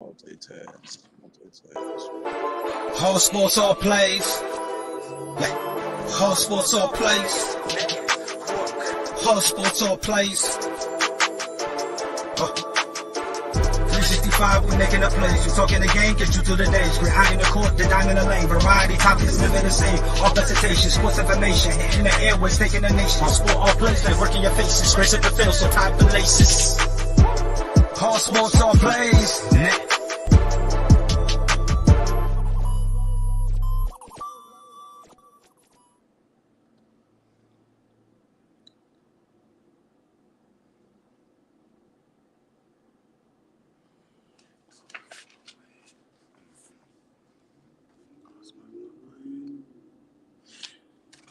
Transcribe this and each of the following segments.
Multitask. Whole sports all plays. Whole sports all plays. Whole sports all plays. 365, we making up plays. You talking the game, get you to the days. We're high in the court, the dime in the lane. Variety topics, living the same. All presentation, sports information. Hitting the airways, taking the nation. All sport, all plays, they working your faces. Grace up the field, so tie the laces. Whole sports all plays.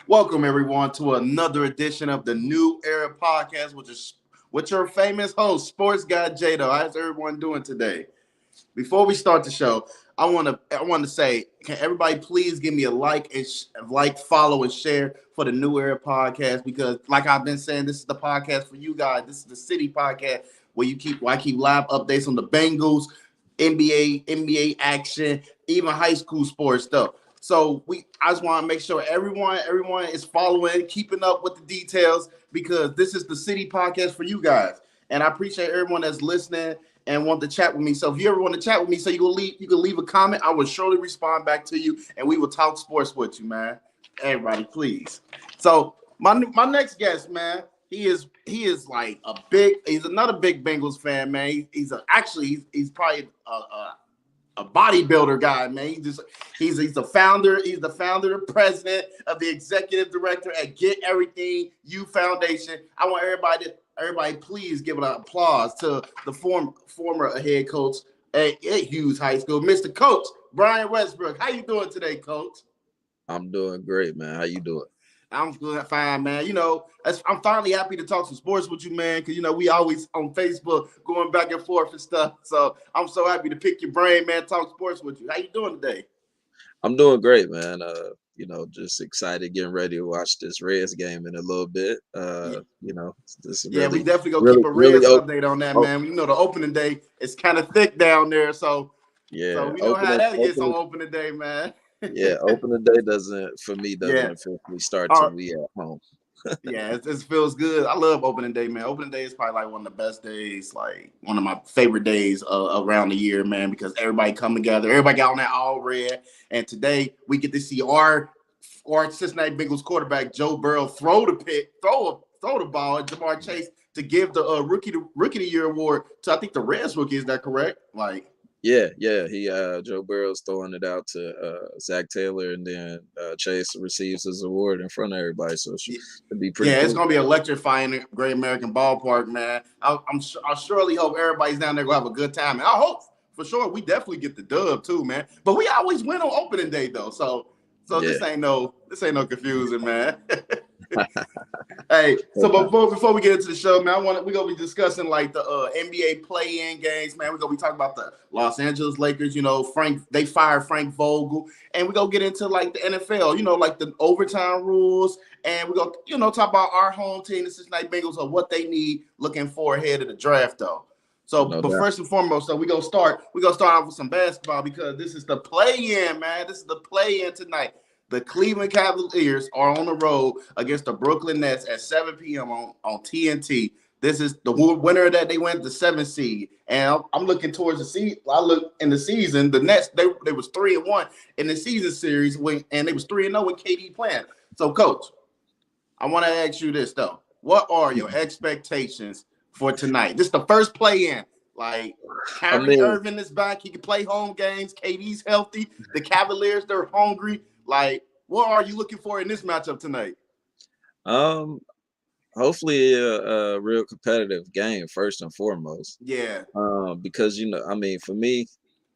Welcome everyone to another edition of the New Era Podcast, which is with your famous host, Sports Guy Jado. How's everyone doing today? Before we start the show, I want to say, can everybody please give me a like and follow and share for the New Era Podcast, because like I've been saying, this is the podcast for you guys. This is the City Podcast where I keep live updates on the Bengals, NBA action, even high school sports stuff. So I just want to make sure everyone is following, keeping up with the details, because this is the City Podcast for you guys. And I appreciate everyone that's listening and want to chat with me. So if you ever want to chat with me, so you can leave a comment. I will surely respond back to you, and we will talk sports with you, man. Everybody, please. So my next guest, man, he's another big Bengals fan, man. He's probably a bodybuilder guy, man. He's the founder. He's the founder, the president of the executive director at Get Everything U Foundation. I want everybody please give an applause to the former head coach at Hughes High School, Mr. Coach Brian Westbrook. How you doing today, Coach? I'm doing great, man. How you doing? I'm good, fine, man. I'm finally happy to talk some sports with you, man, because, we always on Facebook going back and forth and stuff. So I'm so happy to pick your brain, man, talk sports with you. How you doing today? I'm doing great, man. Just excited, getting ready to watch this Reds game in a little bit. We really, definitely gonna keep a Reds update on that, man. The opening day is kind of thick down there, so we know how that gets on opening day, man. Yeah, opening day doesn't officially start till we at home. Yeah, it feels good. I love opening day, man. Opening day is probably like one of the best days, like one of my favorite days around the year, man, because everybody come together. Everybody got on that all red. And today we get to see our Cincinnati Bengals quarterback, Joe Burrow, throw the ball at Jamar Chase to give the rookie of the year award to, I think, the Reds rookie. Is that correct? Yeah. He Joe Burrow's throwing it out to Zach Taylor, and then Chase receives his award in front of everybody. So it should be pretty. Yeah, cool. It's gonna be electrifying at Great American Ballpark, man. I surely hope everybody's down there gonna have a good time, and I hope for sure we definitely get the dub too, man. But we always win on opening day though, so this ain't no confusion, man. Hey, so before we get into the show, man, we're gonna be discussing like the NBA play-in games, man. We're gonna be talking about the Los Angeles Lakers. They fired Frank Vogel, and we're gonna get into like the NFL, like the overtime rules, and we're gonna talk about our home team, the Cincinnati Bengals, or what they need looking forward ahead of the draft, though. So, first and foremost, we're gonna start off with some basketball, because this is the play-in, man. This is the play-in tonight. The Cleveland Cavaliers are on the road against the Brooklyn Nets at 7 p.m. on TNT. This is the winner that they went the 7th seed. And I'm looking towards the season. I look in the season, the Nets, they was 3-1 in the season series, and they was 3-0 with KD playing. So, Coach, I want to ask you this, though. What are your expectations for tonight? This is the first play-in. Like, Kyrie Irving is back. He can play home games. KD's healthy. The Cavaliers, they're hungry. Like, what are you looking for in this matchup tonight? Hopefully a real competitive game first and foremost. Yeah. Because for me,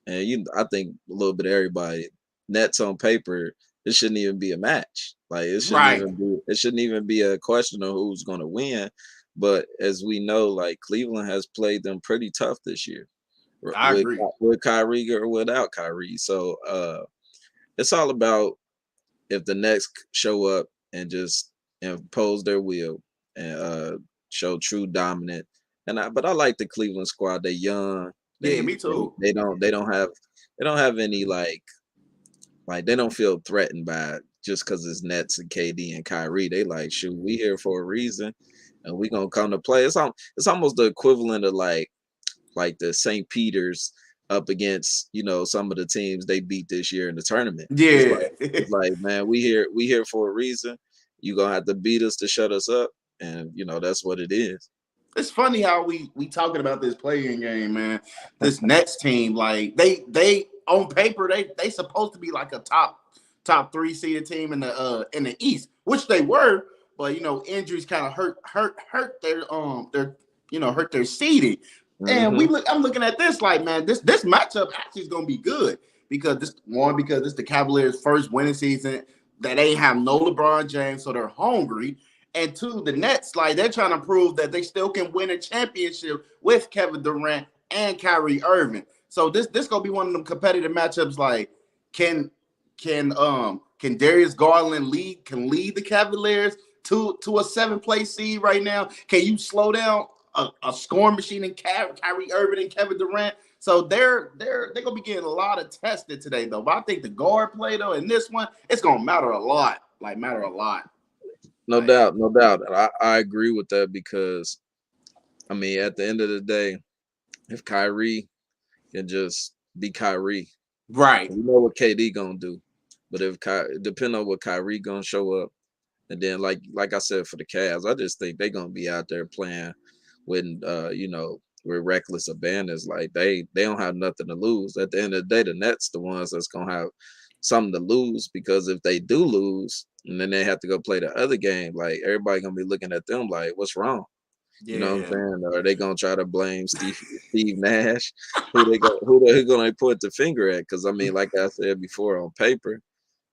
and I think a little bit of everybody, Nets on paper, it shouldn't even be a match. Like it shouldn't even be a question of who's going to win. But as we know, like Cleveland has played them pretty tough this year. I agree. With Kyrie or without Kyrie. So it's all about if the Nets show up and just impose their will and show true dominant. But I like the Cleveland squad. They're young. Yeah, me too. They don't have any like they don't feel threatened by it just because it's Nets and KD and Kyrie. They like, shoot, we here for a reason, and we gonna come to play. It's almost the equivalent of like the St. Peter's up against some of the teams they beat this year in the tournament. Yeah, it's like man, we here for a reason. You gonna have to beat us to shut us up, and that's what it is. It's funny how we talking about this playing game, man. This Nets team, like they on paper they supposed to be like a top 3 seeded team in the East, which they were, but injuries kind of hurt their hurt their seeding. And I'm looking at this like, man, this matchup actually is gonna be good because this the Cavaliers' first winning season that they have no LeBron James, so they're hungry. And 2, the Nets, like they're trying to prove that they still can win a championship with Kevin Durant and Kyrie Irving. So this gonna be one of them competitive matchups. Like, can Darius Garland lead the Cavaliers to a 7th-place seed right now? Can you slow down a scoring machine in Kyrie Irving and Kevin Durant? So they're gonna be getting a lot of tested today, though. But I think the guard play though in this one, it's gonna matter a lot. No doubt. And I agree with that because, I mean, at the end of the day, if Kyrie can just be Kyrie, right? You know what KD gonna do, but depending on what Kyrie gonna show up, and then like I said for the Cavs, I just think they're gonna be out there playing with with reckless abandons. Like they don't have nothing to lose. At the end of the day, the Nets the ones that's gonna have something to lose, because if they do lose and then they have to go play the other game, like everybody gonna be looking at them like, what's wrong? Yeah. You know what I'm saying? Or are they gonna try to blame Steve Nash? Who they gonna point the finger at? Because I mean, like I said before, on paper,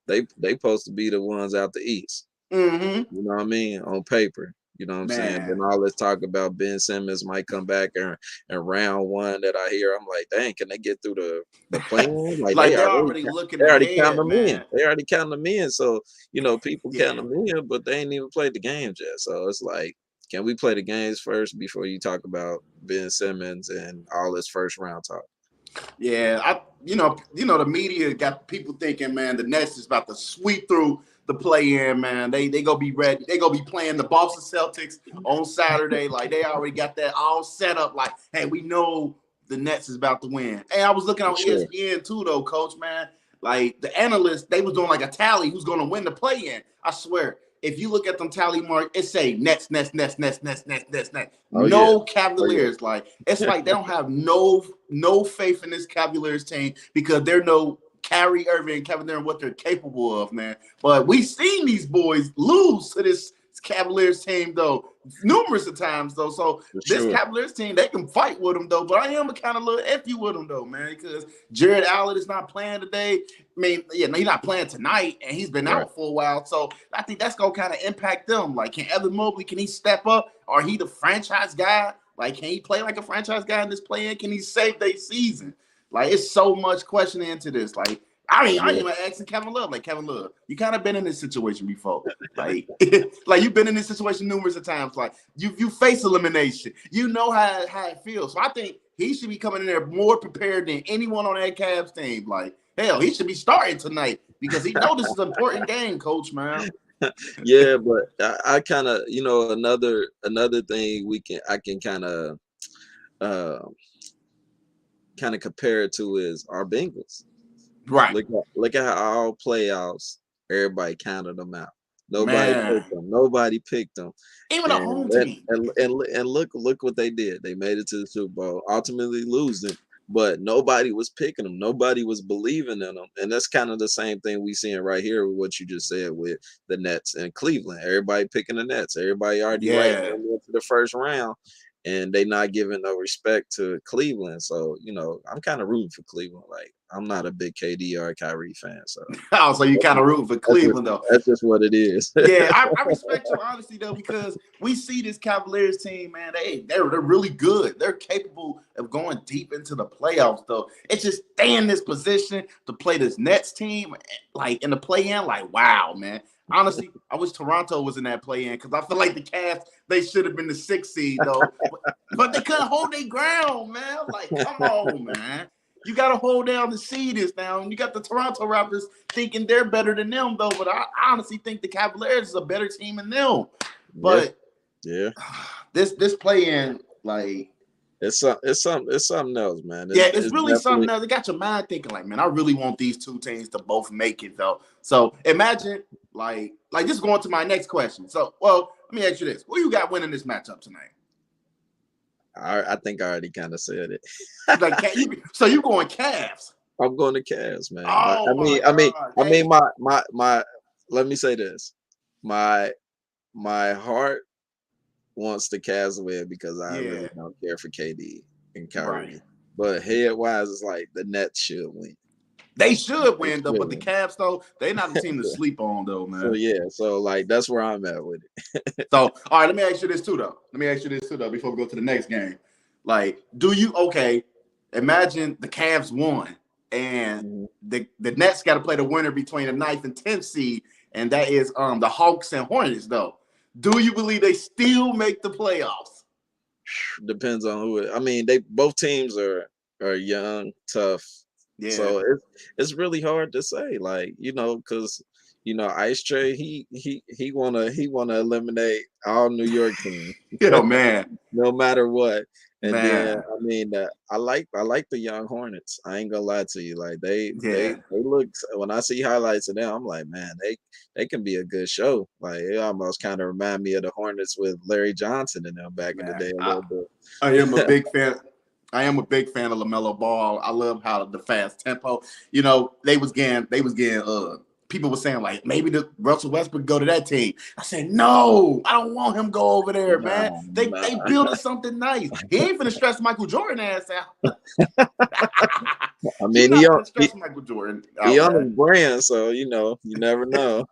they supposed to be the ones out the East. You know what I mean? On paper. You know what I'm saying? Then all this talk about Ben Simmons might come back in round 1 that I hear, I'm like, dang, can they get through the plan? Like they're already looking. They already counting them in. They already counting them in. So people count them in, but they ain't even played the games yet. So it's like, can we play the games first before you talk about Ben Simmons and all this first round talk? Yeah, the media got people thinking, man, the Nets is about to sweep through the play-in, man. They gonna be ready. They gonna be playing the Boston Celtics on Saturday. Like they already got that all set up. Like, hey, we know the Nets is about to win. Hey, I was looking on ESPN too, though, Coach, man. Like the analysts, they was doing like a tally who's gonna win the play-in. I swear, if you look at them tally marks, it say Nets. No Cavaliers. Like it's like they don't have no faith in this Cavaliers team because they're no Kyrie Irving and Kevin Durant, what they're capable of, man. But we've seen these boys lose to this Cavaliers team, though, numerous of times, though. So this Cavaliers team, they can fight with them, though. But I am a kind of little iffy with them, though, man, because Jared Allen is not playing today. I mean, he's not playing tonight, and he's been out for a while. So I think that's going to kind of impact them. Like, can Evan Mobley, can he step up? Or he the franchise guy? Like, can he play like a franchise guy in this play-in? Can he save their season? Like, it's so much questioning into this. Like, I ain't even asking Kevin Love. Like, Kevin Love, you kind of been in this situation before. Like, like you've been in this situation numerous of times. Like, you face elimination. You know how it feels. So I think he should be coming in there more prepared than anyone on that Cavs team. Like, hell, he should be starting tonight because he knows this is an important game, Coach, man. Yeah, but I kind of, another thing I can kind of compare it to is our Bengals. Right. Look at how all playoffs, everybody counted them out. Nobody picked them. Even a home team. And look what they did. They made it to the Super Bowl, ultimately losing, but nobody was picking them. Nobody was believing in them. And that's kind of the same thing we seeing right here with what you just said with the Nets and Cleveland. Everybody picking the Nets. Everybody already right into the first round. And they not giving no respect to Cleveland. So, I'm kind of rooting for Cleveland. Like, I'm not a big KD or Kyrie fan. So you kind of rooting for Cleveland, though. That's just what it is. Yeah, I respect your honesty, though, because we see this Cavaliers team, man. They're really good. They're capable of going deep into the playoffs, though. It's just stay in this position to play this Nets team, like in the play-in. Like, wow, man. honestly, I wish Toronto was in that play-in because I feel like the Cavs, they should have been the 6th seed though, but they couldn't hold their ground, man. Like, come on, man. You got to hold down the seeders now. And you got the Toronto Raptors thinking they're better than them, though. But I honestly think the Cavaliers is a better team than them. But yeah, this play-in, like, it's something else, man. It's really something else. It got your mind thinking, like, man, I really want these two teams to both make it, though. So imagine, like just going to my next question. So, well, let me ask you this: who you got winning this matchup tonight? I think I already kind of said it. So you going Cavs? I'm going to Cavs, man. Oh, I mean, my. Let me say this: my heart wants the Cavs to win because I really don't care for KD and Kyrie. Right. But head wise, it's like the Nets should win. They should win though, but the Cavs though, they're not a team to sleep on though, man. So like that's where I'm at with it. So all right, let me ask you this too though. Before we go to the next game. Like, imagine the Cavs won and the Nets got to play the winner between the 9th and 10th seed, and that is the Hawks and Hornets though. Do you believe they still make the playoffs? Depends on who. I mean, both teams are young, tough. Yeah. So it's really hard to say, like, because Ice Tray he wanna eliminate all New York teams. Oh man, no matter what. And then I mean, I like the young Hornets. I ain't gonna lie to you. Like they look, when I see highlights of them, I'm like, man, they can be a good show. Like it almost kind of remind me of the Hornets with Larry Johnson and them back in the day a little bit. I am a big fan. I am a big fan of LaMelo Ball. I love how the fast tempo. They was getting people were saying like maybe the Russell Westbrook go to that team. I said no, I don't want him go over there, man. They building something nice. He ain't finna stress Michael Jordan ass out. I mean, he on Michael Jordan. He on his brand, so you never know.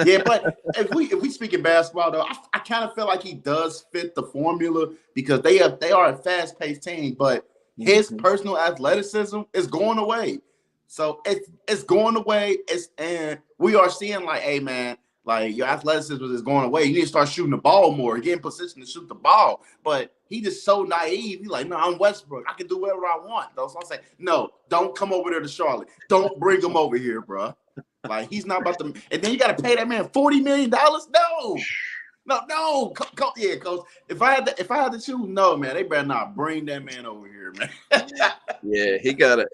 Yeah, but if we speak in basketball though, I kind of feel like he does fit the formula because they are a fast paced team, but his personal athleticism is going away. So it's going away. And we are seeing like, hey man, like your athleticism is going away. You need to start shooting the ball more, get in position to shoot the ball. But he just so naive. He's like, no, I'm Westbrook. I can do whatever I want. Though. So I'm saying, no, don't come over there to Charlotte. Don't bring him over here, bro. Like he's not about to. And then you got to pay that man $40 million. No, coach. If I had to choose, no, man, they better not bring that man over here, man. Yeah, he gotta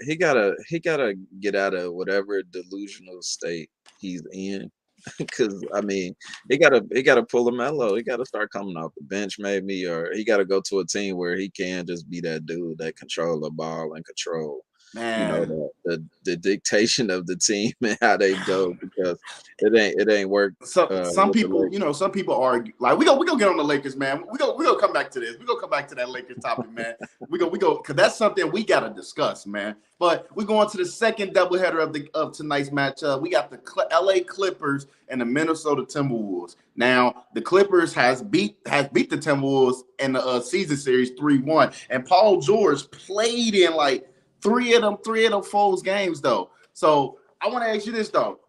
get out of whatever delusional state he's in. Because I mean, he gotta pull a mellow. He gotta start coming off the bench, maybe, or he gotta go to a team where he can just be that dude that control the ball and control. Man. The dictation of the team and how they go because it ain't work. So some people argue like we gonna get on the Lakers, man. We gonna come back to this. We gonna come back to that Lakers topic, man. We go because that's something we gotta discuss, man. But we're going to the second doubleheader of tonight's matchup. We got the LA Clippers and the Minnesota Timberwolves. Now the Clippers has beat the Timberwolves in the season series 3-1, and Paul George played in like three of them Foles games though. So I want to ask you this though.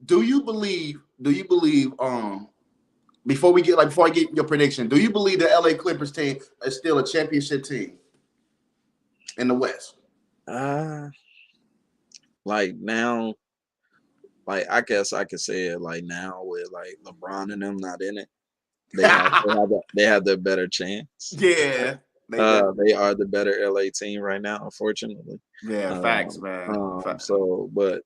Do you believe before I get your prediction, do you believe the LA Clippers team is still a championship team in the West? Like now, like I guess I could say it like now with like LeBron and them not in it. They have the better chance. Yeah. They are the better LA team right now, unfortunately. Yeah, facts, man. Facts. So, but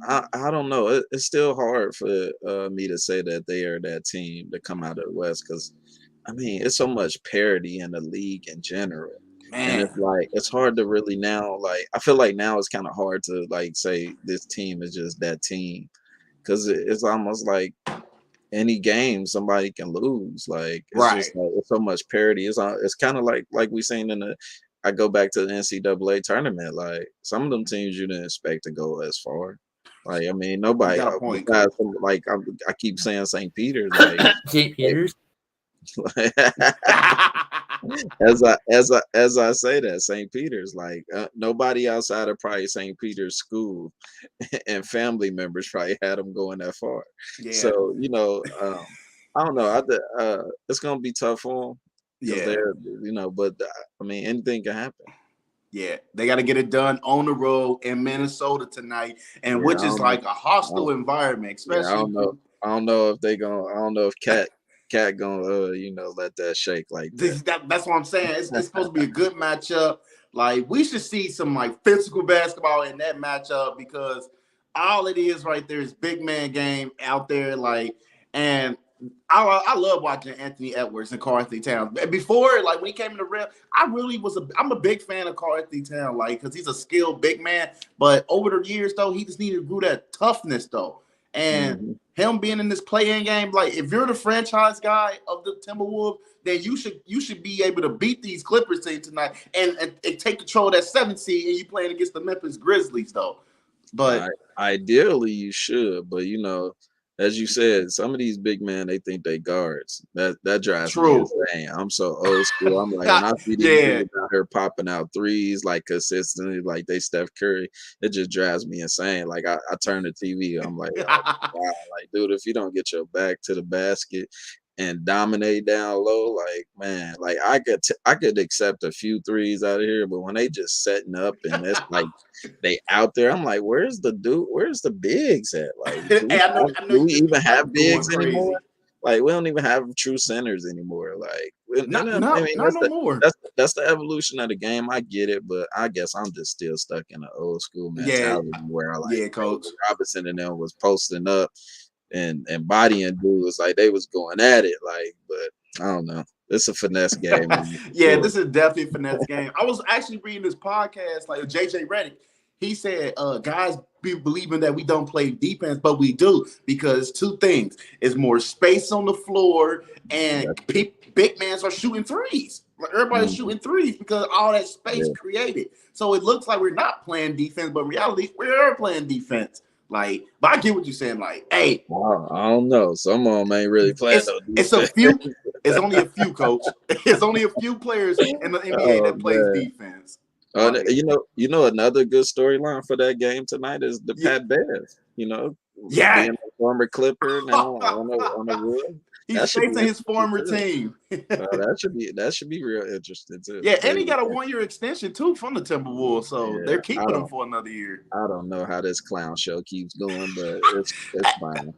I don't know. It's still hard for me to say that they are that team to come out of the West because, I mean, it's so much parity in the league in general. Man. And it's like it's hard to really now. Like I feel like now it's kind of hard to like say this team is just that team because it's almost like any game somebody can lose. Like it's just like it's so much parity. It's kind of like we seen in the. I go back to the NCAA tournament. Like some of them teams you didn't expect to go as far. Like I mean nobody. Besides, like I keep saying St. Peter's. Like St. Peter's. as I say that, St. Peter's, like nobody outside of probably St. Peter's school and family members probably had them going that far. Yeah, So I don't know. It's gonna be tough for them because yeah. they're but I mean anything can happen. Yeah, they got to get it done on the road in Minnesota tonight, and Yeah, I which is don't know. like a hostile environment, Yeah, I especially don't know. I don't know if they gonna. I don't know if Cat gonna let that shake like that. that's what I'm saying. It's supposed to be a good matchup. Like we should see some like physical basketball in that matchup because all it is right there is big man game out there. Like, and I love watching Anthony Edwards and Karl Anthony Towns. Before, like when he came in the real, I'm a big fan of Karl Anthony Towns, like because he's a skilled big man. But over the years, though, he just needed to grow that toughness, though. And him being in this play-in game, like if you're the franchise guy of the Timberwolves, then you should be able to beat these Clippers team tonight and take control of that 7th seed, and you playing against the Memphis Grizzlies, though. But Ideally, you should, but as you said, some of these big men they think they guards. That drives me insane. I'm so old school. I'm like when I see these dudes out here popping out threes like consistently, like they Steph Curry, it just drives me insane. Like I turn the TV, I'm like, oh, wow, like dude, if you don't get your back to the basket and dominate down low, like man, like I could accept a few threes out of here, but when they just setting up and it's like they out there, I'm like, where's the bigs at? Like, do we even have bigs anymore? Like, we don't even have true centers anymore. Like, not no more. That's the evolution of the game. I get it, but I guess I'm just still stuck in an old school mentality where Coach Robinson and them was posting up and bodying dudes like they was going at it. Like, but I don't know. It's a finesse game. This is definitely a finesse game. I was actually reading this podcast, like JJ Redick. He said, guys be believing that we don't play defense, but we do because two things. It's more space on the floor and big mans are shooting threes. Like everybody's shooting threes because all that space created. So it looks like we're not playing defense, but in reality, we are playing defense. Like, but I get what you're saying. Like, hey, I don't know. Some of them ain't really playing. It's a few. It's only a few, Coach. It's only a few players in the NBA that plays defense. You know another good storyline for that game tonight is the Pat Bev. Being a former Clipper now on the Wood. He's facing his former team. that should be real interesting too. Yeah, and he got a 1-year extension too from the Timberwolves, so they're keeping him for another year. I don't know how this clown show keeps going, but it's fine.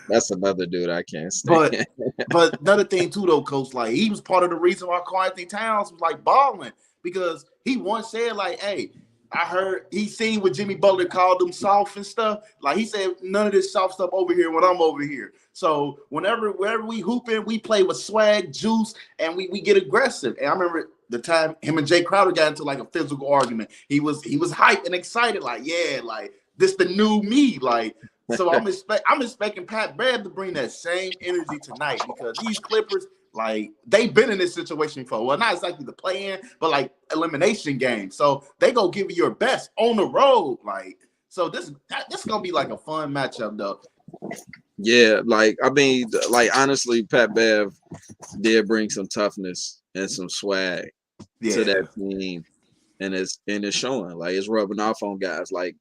That's another dude I can't stand. But another thing too, though, Coach, like he was part of the reason why Karl Anthony Towns was like balling because he once said like, "Hey, I heard he seen what Jimmy Butler called them soft and stuff. Like he said, none of this soft stuff over here when I'm over here. So wherever we hooping, we play with swag, juice, and we get aggressive. And I remember the time him and Jay Crowder got into like a physical argument. He was hyped and excited, like like this the new me, like. So I'm expecting Pat Bev to bring that same energy tonight because these Clippers, like they've been in this situation before. Well, not exactly the play-in, but like elimination game. So they gonna give you your best on the road. Like, so this gonna be like a fun matchup though. Yeah, like I mean, like honestly, Pat Bev did bring some toughness and some swag to that team, and it's showing. Like it's rubbing off on guys like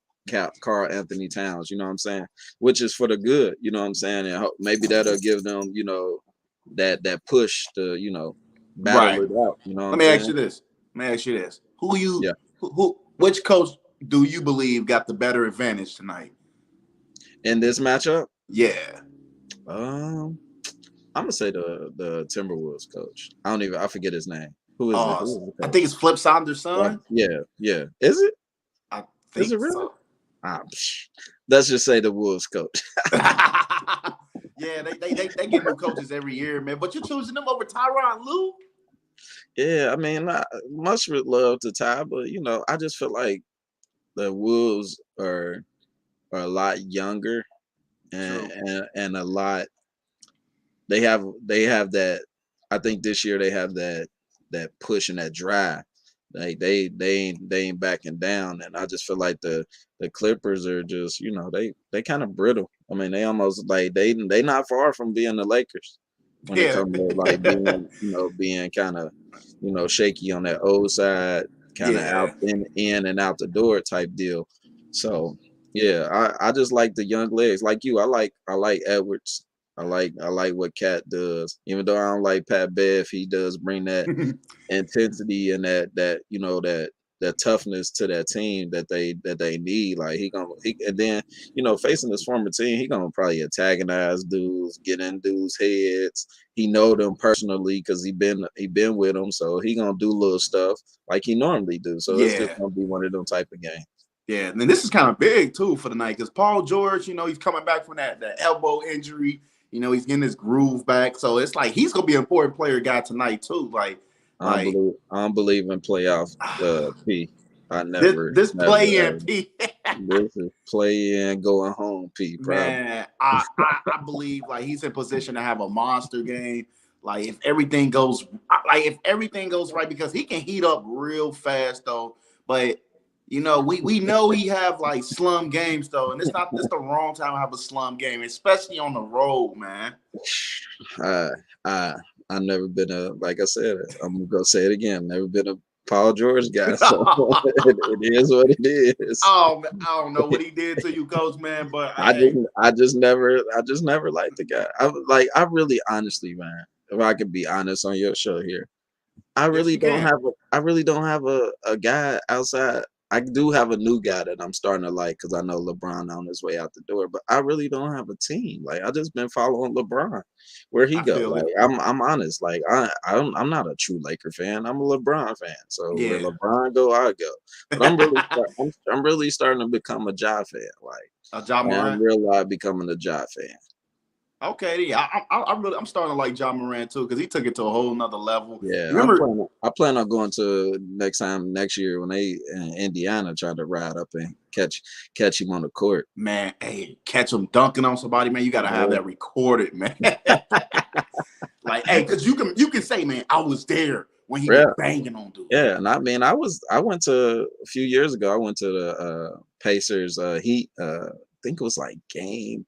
Karl Anthony Towns. You know what I'm saying? Which is for the good. You know what I'm saying? And maybe that'll give them, that push to battle it out. You know. Let me ask you this: which coach do you believe got the better advantage tonight in this matchup? Yeah. I'm gonna say the Timberwolves coach. I forget his name. Who is it? I think it's Flip Saunders' son. Yeah. Is it? I think is it really? So. Let's just say the Wolves coach. Yeah, they get new coaches every year, man. But you're choosing them over Tyronn Lue? Yeah, I mean, much love to Ty, but I just feel like the Wolves are a lot younger and a lot. They have that. I think this year they have that push and that drive. Like they ain't backing down, and I just feel like the Clippers are just they kind of brittle. I mean, they almost like they not far from being the Lakers. when it comes to like being, being kind of, shaky on that old side, kind of out in and out the door type deal. So yeah, I just like the young legs. Like you, I like Edwards. I like what Cat does. Even though I don't like Pat Bev, he does bring that intensity and that toughness to that team that they need. Like and then facing this former team, he gonna probably antagonize dudes, get in dudes' heads. He know them personally because he been with them, so he gonna do little stuff like he normally do. So it's just gonna be one of them type of games. Yeah, and this is kind of big too for the night because Paul George, he's coming back from that elbow injury. He's getting his groove back, so it's like he's gonna be an important player guy tonight too. I don't believe in playoff P. I never. This play in P. This is play in going home P. Probably. Man, I believe like he's in position to have a monster game. Like if everything goes right, because he can heat up real fast though. But we know he have like slum games though, and this the wrong time to have a slum game, especially on the road, man. I've never been like I said, I'm gonna say it again. Never been a Paul George guy, so it is what it is. Oh, I don't know what he did to you, Coach, man, but I just never liked the guy. I really honestly, man, if I could be honest on your show here, I really don't have a guy outside. I do have a new guy that I'm starting to like because I know LeBron on his way out the door, but I really don't have a team. Like I just been following LeBron where he go. Like I'm honest. Like I'm not a true Laker fan. I'm a LeBron fan. So where LeBron go, I go. But I'm really starting to become a Ja fan. Like a Ja Morant. I'm real becoming a Ja fan. Okay, yeah, I'm starting to like Ja Morant too because he took it to a whole nother level. Yeah, I plan on going to next year when they in Indiana try to ride up and catch him on the court. Man, hey, catch him dunking on somebody, man. You gotta have that recorded, man. Like, hey, because you can say, man, I was there when he was banging on dude. Yeah, and I mean, I went to a few years ago. I went to the Pacers Heat. I think it was like game.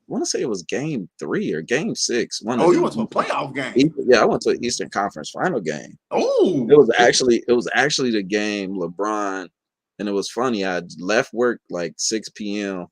I want to say it was game 3 or game 6. You went to a playoff game? Yeah, I went to an Eastern Conference final game. Oh, it was actually the game LeBron, and it was funny. I left work like 6 p.m.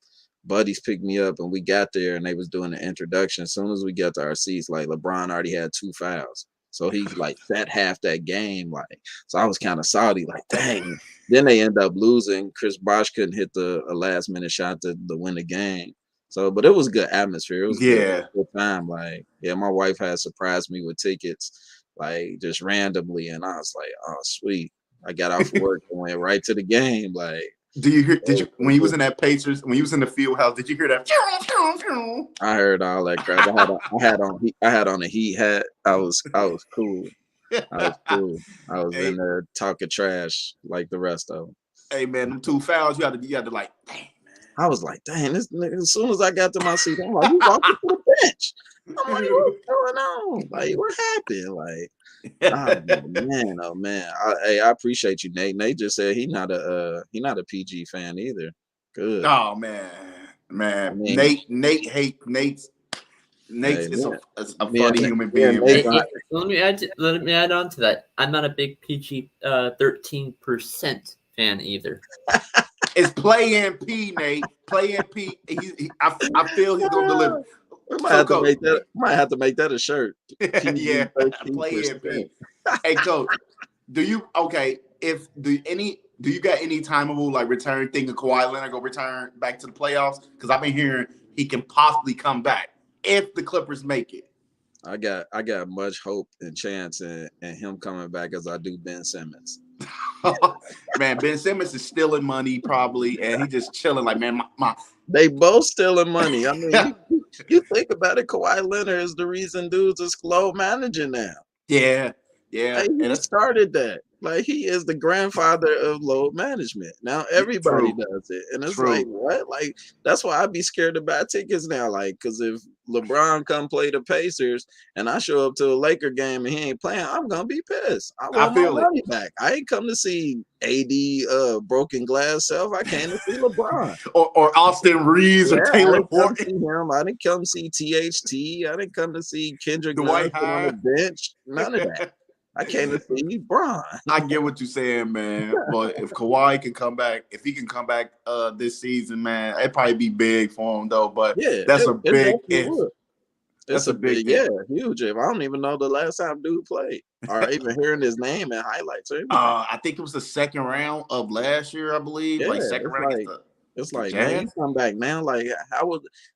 Buddies picked me up, and we got there, and they was doing the introduction. As soon as we got to our seats, like LeBron already had 2 fouls, so he like sat half that game. Like, so I was kind of salty, like, dang. Then they end up losing. Chris Bosh couldn't hit the last minute shot to win the game. So, but it was good atmosphere. It was good time. Like, my wife had surprised me with tickets, like just randomly, and I was like, oh, sweet. I got off work and went right to the game. Like, did you when you was in that Pacers, when you was in the field house, did you hear that? I heard all that crap. I had on a Heat hat. I was cool. I was cool. I was in there talking trash like the rest of them. Hey man, them 2 fouls, you had to like, dang. I was like, dang, this nigga, as soon as I got to my seat, I'm like, he walked to the bench. I'm like, what's going on? Like, what happened? Like, oh man. I appreciate you, Nate. Nate just said he not a PG fan either. Good. Oh man. I mean, Nate Nate's a funny human being. Let me add on to that. I'm not a big PG 13% fan either. It's play in P, Nate. Play in P. I feel he's gonna deliver. Might have to make that a shirt. Yeah, play in P. Hey, Coach, do you got any timeable like return thing of Kawhi Leonard go return back to the playoffs? Because I've been hearing he can possibly come back if the Clippers make it. I got much hope and chance in him coming back as I do Ben Simmons. Man, Ben Simmons is stealing money probably, and he just chilling like, man, my they both stealing money. I mean, you think about it, Kawhi Leonard is the reason dudes are slow managing now. Yeah. Like, he started that. Like, he is the grandfather of load management. Now everybody does it, and it's like, what? Like, that's why I'd be scared to buy tickets now. Like, because if LeBron come play the Pacers and I show up to a Laker game and he ain't playing, I'm gonna be pissed. I want my money back. I ain't come to see AD broken glass self. I came to see LeBron. or Austin Reeves or Taylor Horton. I didn't come to see THT. I didn't come to see Kendrick Nunn on the bench. None of that. I came to see Bron. I get what you're saying, man. But if Kawhi can come back, if he can come back this season, man, it'd probably be big for him though. But yeah, that's a big if. It's a big, huge if. I don't even know the last time dude played or even hearing his name and highlights. I think it was the second round of last year, I believe. Yeah, like second round. It's like, man, you come back now. Like,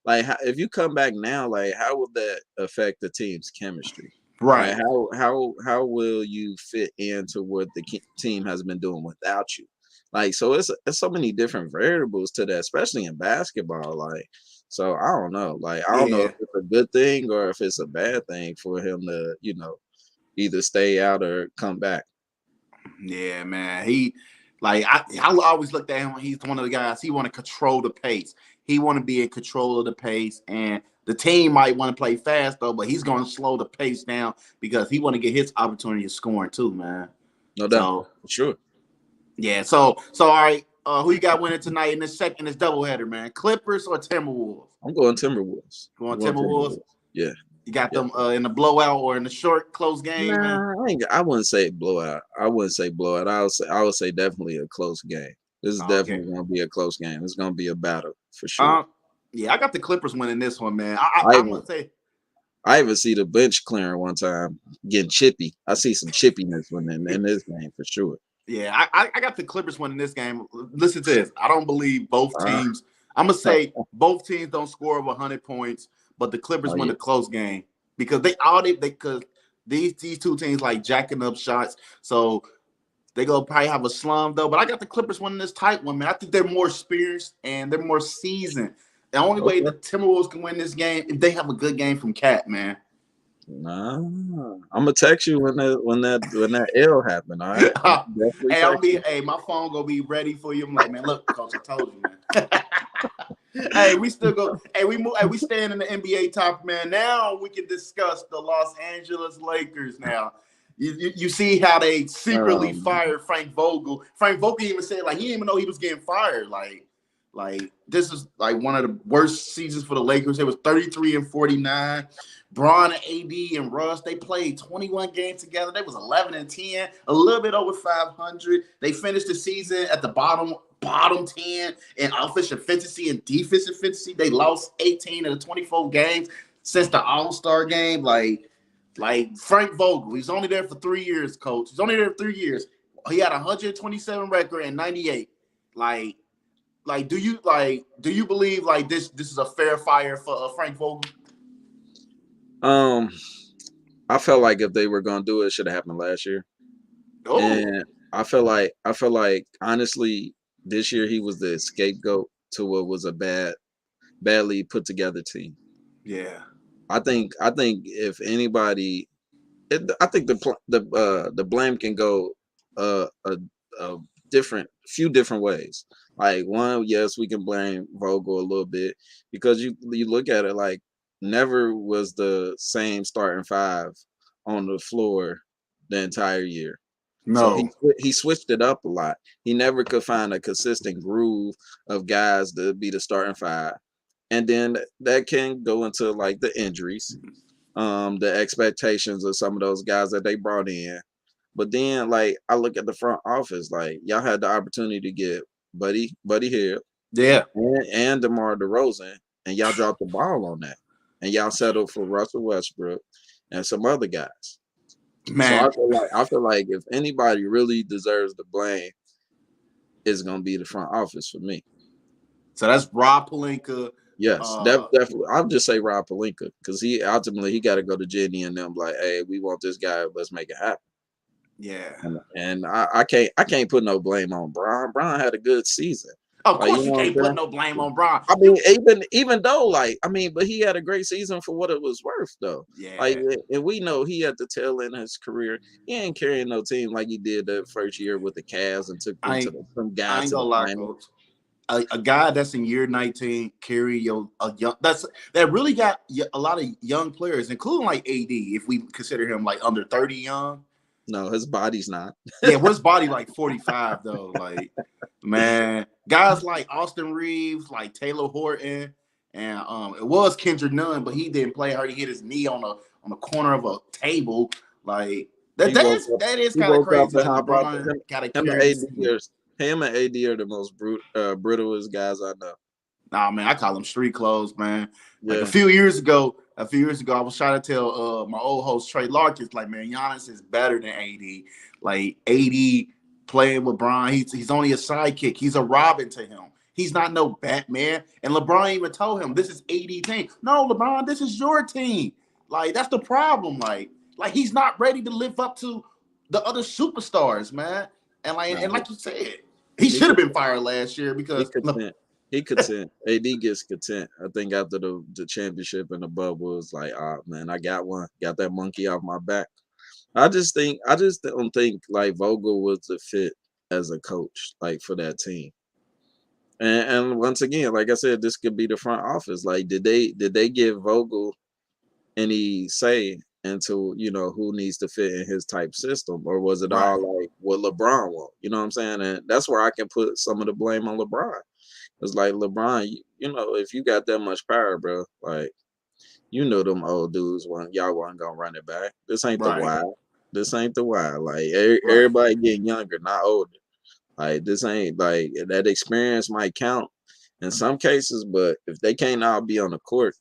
if you come back now, like, how would that affect the team's chemistry? Right. Like, how will you fit into what the team has been doing without you? Like, so it's so many different variables to that, especially in basketball. Like, so I don't know. Like, I don't know if it's a good thing or if it's a bad thing for him to, either stay out or come back. Yeah, man. I always looked at him. He's one of the guys. He want to control the pace. He want to be in control of the pace, and the team might want to play fast though, but he's going to slow the pace down because he want to get his opportunity of scoring too, man. No doubt, sure. Yeah. So all right. Who you got winning tonight in this doubleheader, man? Clippers or Timberwolves? I'm going Timberwolves. Going Timberwolves? Yeah. You got them in the blowout or in the short close game? Nah, man? I wouldn't say blowout. I would say definitely a close game. This is definitely going to be a close game. It's going to be a battle for sure. Yeah, I got the Clippers winning this one, man. I'm gonna say. I even see the bench clearing one time, getting chippy. I see some chippiness in this game for sure. Yeah, I got the Clippers winning this game. Listen to this. I don't believe both teams. I'm gonna say both teams don't score over 100 points, but the Clippers win a close game because because these two teams like jacking up shots. So they gonna probably have a slum though. But I got the Clippers winning this tight one, man. I think they're more experienced and they're more seasoned. The only way the Timberwolves can win this game if they have a good game from Cat, man. Nah, I'm gonna text you when that L happened. All right. Hey, my phone gonna be ready for you. I'm like, man, look, Coach, I told you, man. Hey, we still go. Hey, we move. Hey, we staying in the NBA topic, man. Now we can discuss the Los Angeles Lakers. Now, you see how they secretly fired Frank Vogel. Frank Vogel even said like he didn't even know he was getting fired. Like this is like one of the worst seasons for the Lakers. It was 33-49. Bron and AD and Russ, they played 21 games together. They was 11-10, a little bit over 500. They finished the season at the bottom 10 in offensive efficiency and defensive efficiency. They lost 18 of the 24 games since the All-Star game. Like Frank Vogel, he's only there for 3 years, Coach. He's only there for 3 years. He had a 127 record and 98. Like, do you believe like this is a fair fire for Frank Vogel? I felt like if they were gonna do it, it should have happened last year. Oh. And I feel like honestly, this year he was the scapegoat to what was a badly put together team. Yeah. I think if anybody, I think the blame can go a few different ways. Like one, yes, we can blame Vogel a little bit because you look at it like never was the same starting five on the floor the entire year. No, so he switched it up a lot. He never could find a consistent groove of guys to be the starting five, and then that can go into like the injuries, the expectations of some of those guys that they brought in. But then, like I look at the front office, like y'all had the opportunity to get Buddy Hield, and DeMar DeRozan, and y'all dropped the ball on that, and y'all settled for Russell Westbrook and some other guys. Man, so I feel like if anybody really deserves the blame, it's gonna be the front office for me. So that's Rob Pelinka. Yes, definitely. I'll just say Rob Pelinka because he got to go to Jenny and them like, hey, we want this guy. Let's make it happen. Yeah, and I can't put no blame on Bron. Bron had a good season. Of course, you can't put no blame on Bron. I mean, even though, but he had a great season for what it was worth, though. Yeah. And we know he at the tail end of his career, he ain't carrying no team like he did that first year with the Cavs and took them to some guys. I ain't gonna lie, Coach. a guy that's in year 19 carry that really got a lot of young players, including like AD, if we consider him like under 30 young. No, his body's not. Yeah, his body like 45 though. Like, man, guys like Austin Reeves, like Taylor Horton, and it was Kendrick Nunn, but he didn't play hard. He hit his knee on the corner of a table. Like that is kind of crazy. Like LeBron got to carry him and AD are the most brittlest guys I know. Nah, man, I call them street clothes, man. Like a few years ago, I was trying to tell my old host Trey Larkins, like, man, Giannis is better than AD. Like AD playing LeBron, he's only a sidekick. He's a Robin to him. He's not no Batman. And LeBron even told him, this is AD team. No, LeBron, this is your team. Like, that's the problem. Like he's not ready to live up to the other superstars, man. And like you said, he should have been fired last year because he content. AD gets content. I think after the championship and the bubble, it was like, oh man, I got that monkey off my back. I just don't think like Vogel was the fit as a coach, like for that team. And once again, like I said, this could be the front office. Like, did they give Vogel any say into, you know, who needs to fit in his type system, or was it all like what LeBron want? You know what I'm saying? And that's where I can put some of the blame on LeBron. It's like, LeBron, you know, if you got that much power, bro, like, you know, them old dudes y'all wasn't gonna run it back. This ain't the wild. This ain't the wild. Like everybody getting younger, not older. Like this ain't like that. Experience might count in some cases, but if they can't all be on the court,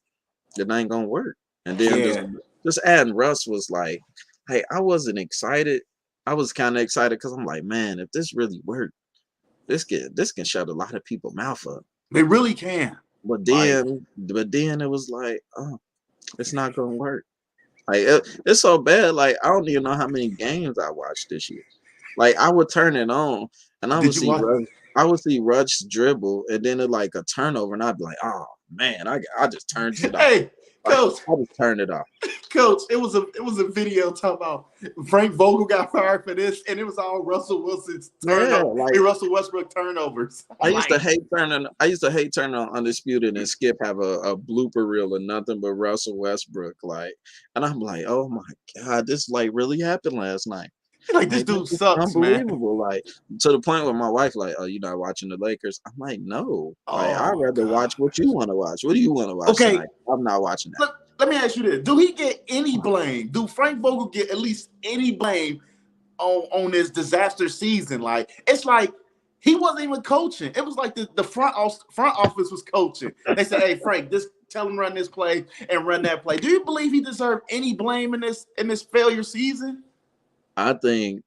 it ain't gonna work. And then just adding Russ was like, hey, I wasn't excited. I was kind of excited because I'm like, man, if this really worked, this can shut a lot of people's mouth up. They really can. But then it was like, oh, it's not gonna work. Like it's so bad. Like I don't even know how many games I watched this year. Like I would turn it on and I would see Rush dribble and then it like a turnover and I'd be like, oh man, I just turned it off. Hey, Coach, I just turned it off. Coach, it was a video talking about Frank Vogel got fired for this, and it was all Russell Wilson's turnovers, Russell Westbrook turnovers. I used to hate turning on Undisputed and Skip have a blooper reel of nothing but Russell Westbrook. Like, and I'm like, oh my God, this like really happened last night. Like this dude sucks, unbelievable. Man. Like to the point where my wife like, oh, you're not watching the Lakers? I'm like, no. Like, I'd rather watch what you want to watch. What do you want to watch? Okay, tonight? I'm not watching that. Let me ask you this: do he get any blame? Do Frank Vogel get at least any blame on this disaster season? Like it's like he wasn't even coaching. It was like the front office was coaching. They said, "Hey Frank, just tell him run this play and run that play." Do you believe he deserved any blame in this failure season? I think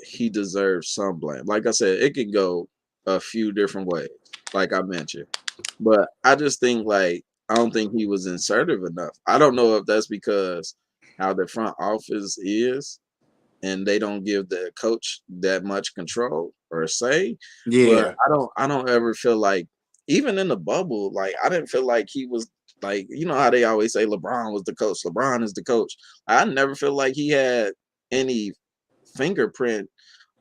he deserves some blame. Like I said, it can go a few different ways, like I mentioned. But I just think like I don't think he was assertive enough. I don't know if that's because how the front office is and they don't give the coach that much control or say. Yeah. But I don't ever feel like, even in the bubble, like I didn't feel like he was like, you know how they always say LeBron was the coach. LeBron is the coach. I never feel like he had any fingerprint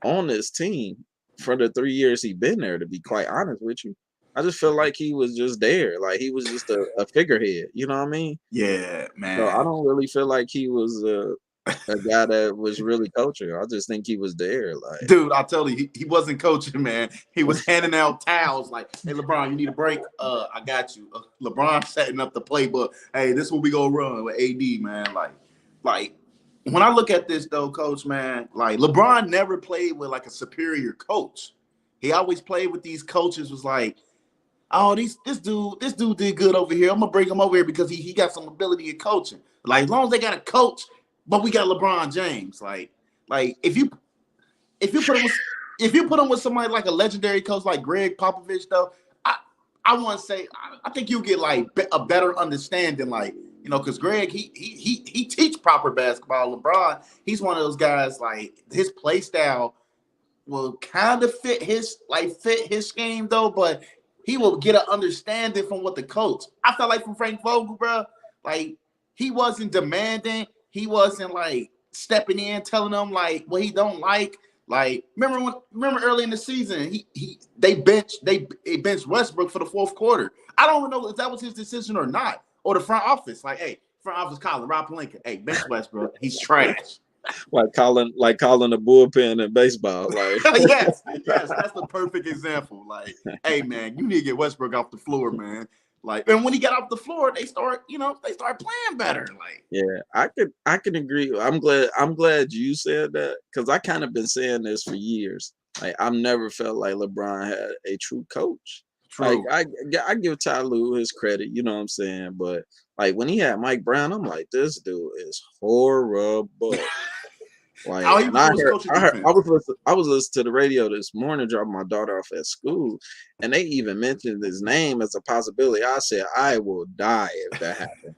on this team for the 3 years he been there, to be quite honest with you. I just feel like he was just there. Like he was just a figurehead. You know what I mean? Yeah, man. So I don't really feel like he was a guy that was really coaching. I just think he was there. Like, dude, I'll tell you, he wasn't coaching, man. He was handing out towels like, hey, LeBron, you need a break? I got you. LeBron setting up the playbook. Hey, this is what we gonna run with AD, man. Like when I look at this though, coach, man, like LeBron never played with like a superior coach. He always played with these coaches was like, oh, this dude did good over here. I'm gonna bring him over here because he got some ability in coaching. Like as long as they got a coach, but we got LeBron James. Like if you put him with somebody like a legendary coach like Greg Popovich, though, I want to say I think you'll get like a better understanding, like, you know, because Greg he teach proper basketball. LeBron, he's one of those guys, like his play style will kind of fit his scheme though, but he will get an understanding from what the coach. I felt like from Frank Vogel, bro, like he wasn't demanding. He wasn't like stepping in, telling them like what he don't like. Like, remember early in the season, they benched Westbrook for the fourth quarter. I don't know if that was his decision or not, or the front office. Like, hey, front office calling Rob Pelinka, hey, bench Westbrook, he's trash. like calling a bullpen in baseball. Like, yes, that's the perfect example. Like, hey man, you need to get Westbrook off the floor, man. Like, and when he got off the floor, they start playing better. Like, yeah, I can agree. I'm glad you said that, because I kind of been saying this for years. Like, I've never felt like LeBron had a true coach. true. Like, I give Ty Lue his credit, you know what I'm saying? But like, when he had Mike Brown, I'm like, this dude is horrible. Like, All he and was doing was coaching defense. I was listening to the radio this morning, dropping my daughter off at school, and they even mentioned his name as a possibility. I said, I will die if that happens.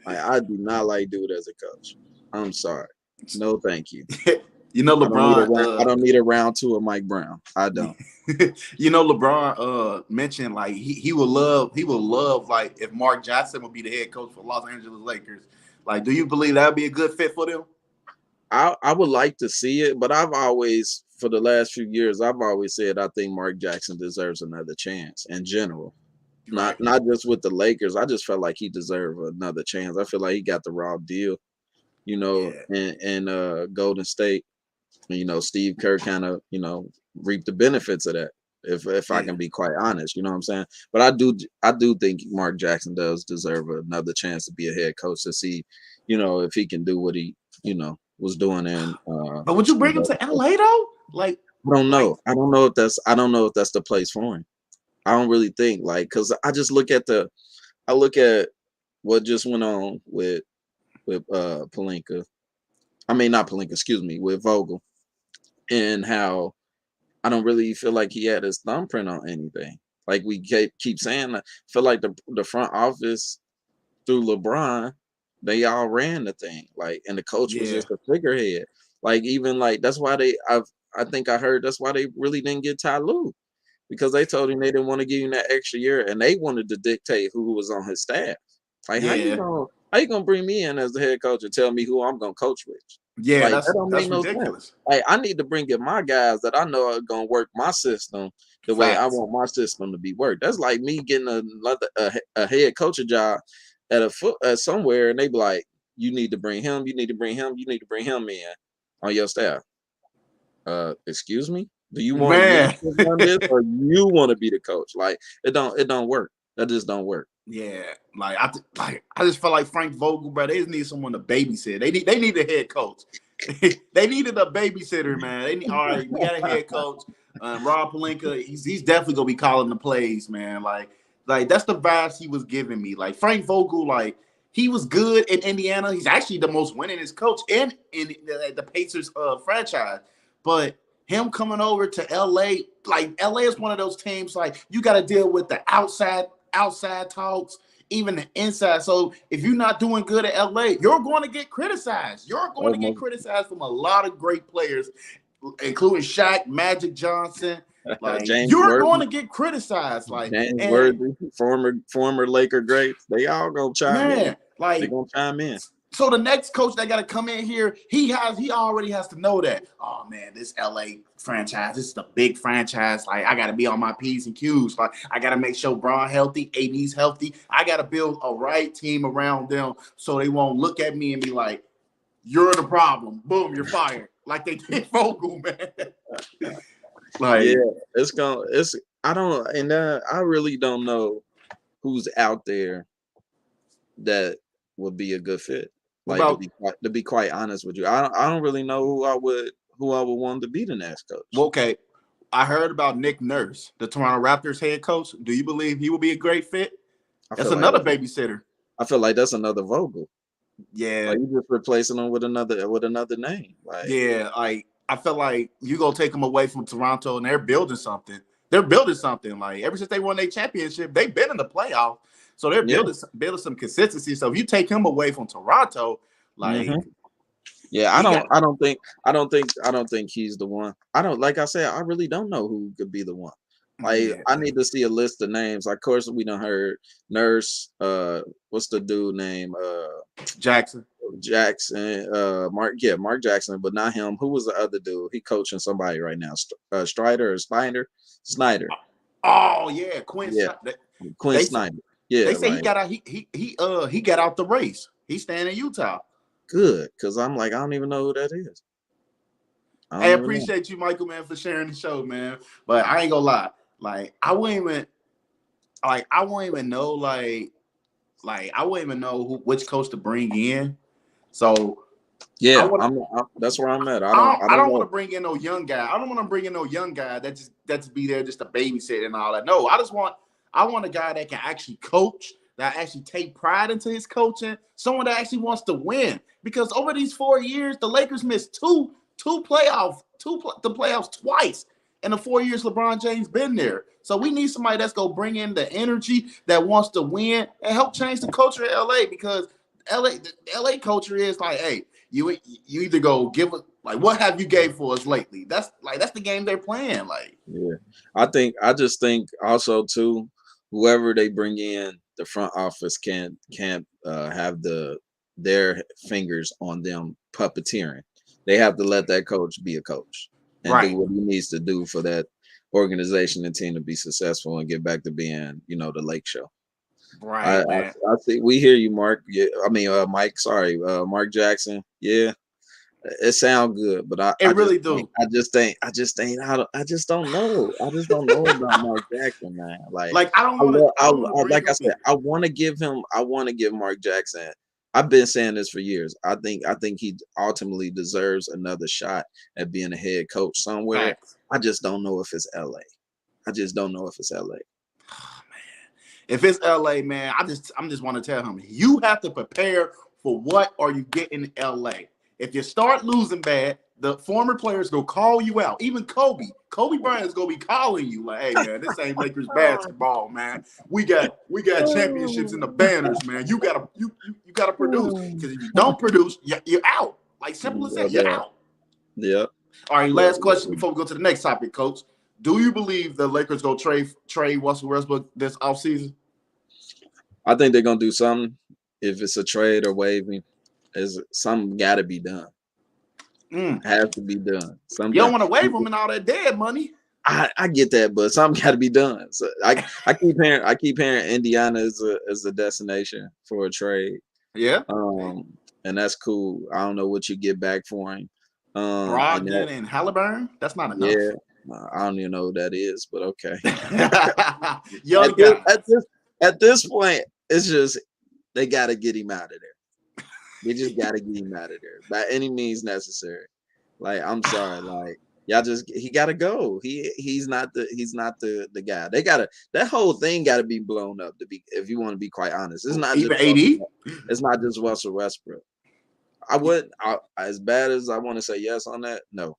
Like, I do not like dude as a coach. I'm sorry. No, thank you. You know, LeBron. I don't need a round 2 of Mike Brown. I don't. You know, LeBron mentioned like he would love like if Mark Jackson would be the head coach for Los Angeles Lakers. Like, do you believe that would be a good fit for them? I would like to see it, but I've always, for the last few years, I've always said I think Mark Jackson deserves another chance in general. Not just with the Lakers. I just felt like he deserved another chance. I feel like he got the raw deal, you know, in Golden State. You know, Steve Kerr kind of, you know, reaped the benefits of that. If I can be quite honest, you know what I'm saying? But I do think Mark Jackson does deserve another chance to be a head coach, to see, you know, if he can do what he, you know, was doing in. But would you bring him to LA though? Like, I don't know. I don't know if that's the place for him. I don't really think, like, because I just look at what just went on with Pelinka. I mean, not Pelinka, excuse me, with Vogel, and how I don't really feel like he had his thumbprint on anything. Like we keep saying, I feel like the front office through LeBron, they all ran the thing. Like, and the coach was just a figurehead. Like, even like that's why I think I heard that's why they really didn't get Ty Lue, because they told him they didn't want to give him that extra year, and they wanted to dictate who was on his staff. Like, how you gonna bring me in as the head coach and tell me who I'm gonna coach with? Yeah, like, that don't make no ridiculous. Sense. Like, I need to bring in my guys that I know are gonna work my system the way I want my system to be worked. That's like me getting a head coaching job at somewhere, and they be like, you need to bring him, you need to bring him, you need to bring him in on your staff. Excuse me? Do you want me to run this, or you want to be the coach? Like, it don't work. That just don't work. Yeah, like I just felt like Frank Vogel, bro. They just need someone to babysit. They need a head coach. They needed a babysitter, man. All right, we got a head coach. Rob Pelinka, he's definitely gonna be calling the plays, man. Like that's the vibes he was giving me. Like Frank Vogel, like he was good in Indiana. He's actually the most winningest coach in the Pacers franchise. But him coming over to LA, like LA is one of those teams, like you got to deal with the outside talks, even the inside. So if you're not doing good at LA, you're going to get criticized. You're going to get criticized from a lot of great players, including Shaq, Magic Johnson. Like you're going to get criticized. Like James Worthy, former Laker greats, they all gonna chime in. Like they gonna chime in. So the next coach that got to come in here, he already has to know that, oh man, this LA franchise, this is the big franchise. Like I got to be on my P's and Q's. Like I got to make sure Braun healthy, AD's healthy. I got to build a right team around them so they won't look at me and be like, you're the problem. Boom, you're fired. Like they did Vogel, man. Like, yeah, I really don't know who's out there that would be a good fit. Like, to be quite honest with you, I don't really know who I would want to be the next coach. Well, okay, I heard about Nick Nurse, the Toronto Raptors head coach. Do you believe he will be a great fit? That's another babysitter. I feel like that's another Vogel. Yeah, like you just replacing him with another name. Like, yeah, like I feel like you gonna take them away from Toronto, and they're building something. Like ever since they won their championship, they've been in the playoff. So they're building some consistency. So if you take him away from Toronto, like, I don't think he's the one. Like I said, I really don't know who could be the one. Like I need to see a list of names. Like, of course, we done heard Nurse. What's the dude name? Jackson. Jackson, Mark Jackson, but not him. Who was the other dude? He coaching somebody right now. Strider or Snyder. Oh yeah, Quinn. Yeah, Quinn They Snyder. they Yeah, say like he got out the race. He's staying in Utah. good, because I'm like, I don't even know who that is. I I don't even know. appreciate you, Michael, man, for sharing the show, man. But I ain't gonna lie, like I wouldn't even know, I wouldn't even know which coach to bring in. So Yeah, that's where I'm at. I I don't don't want to know. bring in no young guy. I don't want to bring in no young guy that just be there just to babysit and all that. No, I want a guy that can actually coach, that actually take pride into his coaching, someone that actually wants to win. Because over these 4 years, the Lakers missed the playoffs twice in the 4 years LeBron James been there. So we need somebody that's gonna bring in the energy, that wants to win and help change the culture of LA, because the LA culture is like, hey, you either go give us, like, what have you gave for us lately? That's the game they're playing. Like, Yeah, I just think also too, whoever they bring in, the front office can't have their fingers on them puppeteering. They have to let that coach be a coach and do right, what he needs to do for that organization and team to be successful and get back to being, the Lake Show. I, right, I man. I think we hear you, Mark. Yeah, I mean, Mike. Sorry, Mark Jackson. Yeah, it sounds good, but It really do. I just think, I just don't know. I just don't know about Mark Jackson, man. Like, Like, I don't want to bring like I him said, in. I want to give Mark Jackson. I've been saying this for years. I think he ultimately deserves another shot at being a head coach somewhere. Facts. I just don't know if it's LA. I just don't know if it's LA. Oh, man. If it's LA, man, I'm just want to tell him, you have to prepare for what are you getting in LA. If you start losing bad, the former players go call you out. Even Kobe Bryant is gonna be calling you like, hey man, this ain't Lakers basketball, man. We got championships in the banners, man. You gotta produce. Because if you don't produce, you're out. Like, simple as that, you're out. Yeah. All right, Yeah. last question before we go to the next topic, Coach. Do you believe the Lakers go trade Russell Westbrook this offseason? I think they're gonna do something. If it's a trade or waiving, is something got to be done. Has to be done. You Something. don't want to waive him and all that dead money. I get that, but something got to be done. So I keep hearing Indiana is a destination for a trade. Yeah. And that's cool. I don't know what you get back for him. Brogdon and Halliburton. That's not enough. Yeah. I don't even know who that is, but okay. Young guy. At this point, it's just they got to get him out of there. They just got to get him out of there by any means necessary. Like, I'm sorry, like, he got to go. He's not the guy. That whole thing got to be blown up if you want to be quite honest. It's not even just AD. It's not just Russell Westbrook. As bad as I want to say yes on that, no.